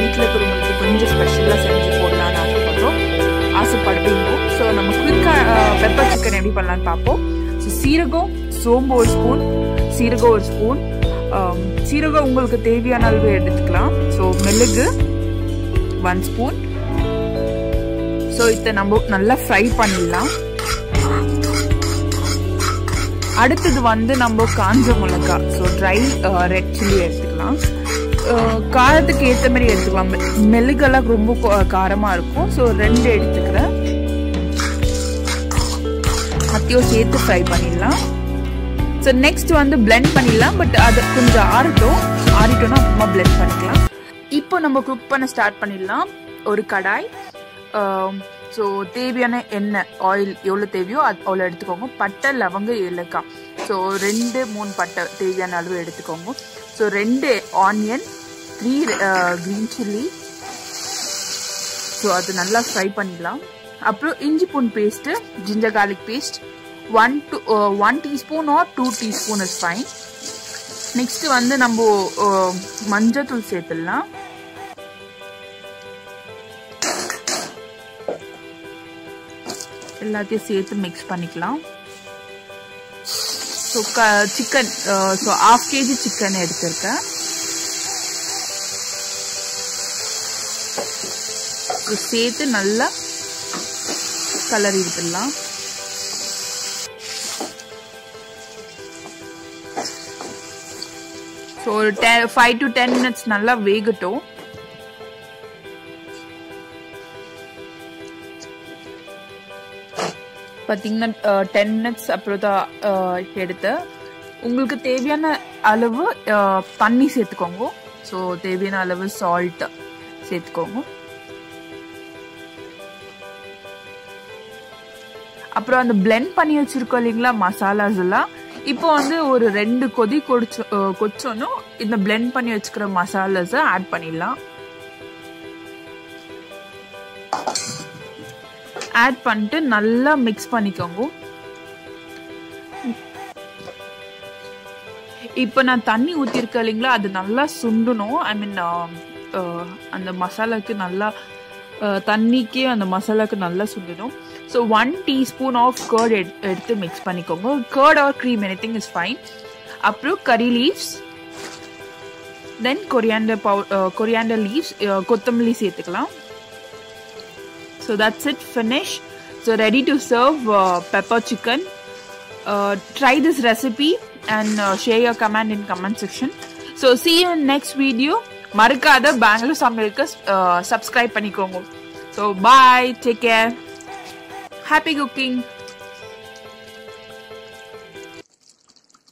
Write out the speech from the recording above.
வீட்டில் இருக்கிறவங்களுக்கு கொஞ்சம் ஸ்பெஷலாக செஞ்சு போடலான்னு ஆசைப்படுவீங்க. ஸோ நம்ம குயிக்காக பெப்பர் சிக்கன் எப்படி பண்ணலான்னு பார்ப்போம். ஸோ சீரகம், சோம்பு ஒரு ஸ்பூன், சீரகம் ஒரு ஸ்பூன், சீரகம் உங்களுக்கு தேவையான அளவு எடுத்துக்கலாம். ஸோ மிளகு 1 ஸ்பூன். ஸோ இதை நம்ம நல்லா ஃப்ரை பண்ணிடலாம். அடுத்தது வந்து நம்ம காஞ்ச மிளகா, ஸோ ட்ரை ரெட் சில்லி எடுத்துக்கலாம். காரத்துக்கு ஏற்ற மாதிரி எடுத்துக்கலாம். மிளகெல்லாம் ரொம்ப காரமாக இருக்கும். ஸோ 2 எடுத்துக்கிறேன். அத்தையும் சேர்த்து ஃப்ரை பண்ணிடலாம். ஸோ நெக்ஸ்ட் வந்து பிளெண்ட் பண்ணிடலாம். பட் அது கொஞ்சம் ஆறிட்டோம்னா அப்புறமா பிளெண்ட் பண்ணிக்கலாம். இப்போ நம்ம குக் பண்ண ஸ்டார்ட் பண்ணிடலாம். ஒரு கடாய், ஸோ தேவையான எண்ணெய் ஆயில் எவ்வளோ தேவையோ அவ்வளோ எடுத்துக்கோங்க. பட்டை, லவங்க, ஏலக்காய், ஸோ 2-3 பட்டை தேவையான அளவு எடுத்துக்கோங்க. So 2 onion, 3 green chilli, so அது நல்லா ஃப்ரை பண்ணிடலாம். அப்புறம் இஞ்சி பூண்டு paste, ginger garlic paste 1 teaspoon or 2 teaspoon is fine. Next வந்து நம்ம மஞ்சத்தூள் சேர்த்துடலாம். எல்லாத்தையும் சேர்த்து மிக்ஸ் பண்ணிக்கலாம். So chicken, so 1/2 kg chicken எடுத்திருக்கேன். சேர்த்து நல்லா கலரி விட்டுடலாம். ஸோ ஒரு 5 to 10 minutes நல்லா வேகட்டும். பார்த்தீங்கன்னா 10 minutes அப்புறம் தான் எடுத்து உங்களுக்கு தேவையான அளவு தண்ணி சேர்த்துக்கோங்க. ஸோ தேவையான அளவு சால்ட் சேர்த்துக்கோங்க. அப்புறம் அந்த பிளெண்ட் பண்ணி வச்சிருக்கோம் இல்லைங்களா மசாலாஸ் எல்லாம், இப்போ வந்து ஒரு 2 கொதி கொச்சோன்னு இந்த பிளெண்ட் பண்ணி வச்சுக்கிற மசாலாஸை ஆட் பண்ணிடலாம். ஆட் பண்ணிட்டு நல்லா மிக்ஸ் பண்ணிக்கோங்க. இப்போ நான் தண்ணி ஊற்றிருக்கேன் இல்லைங்களா, அது நல்லா சுண்டணும். ஐ மீன் அந்த மசாலாவுக்கு நல்லா தண்ணிக்கே அந்த மசாலாவுக்கு நல்லா சுண்டணும். ஸோ 1 teaspoon ஆஃப் கர்ட் எடுத்து மிக்ஸ் பண்ணிக்கோங்க. Curd or cream anything is fine. அப்புறம் கறி லீவ்ஸ், தென் கொரியாண்டர் லீவ்ஸ், கொத்தமல்லி சேர்த்துக்கலாம். So that's it, finish. So ready to serve pepper chicken. Try this recipe and share your comment in comment section. So see you in next video. மறக்காத பெங்களூர் சமையலுக்கு subscribe பண்ணிக்கோங்க. So bye, take care, happy cooking.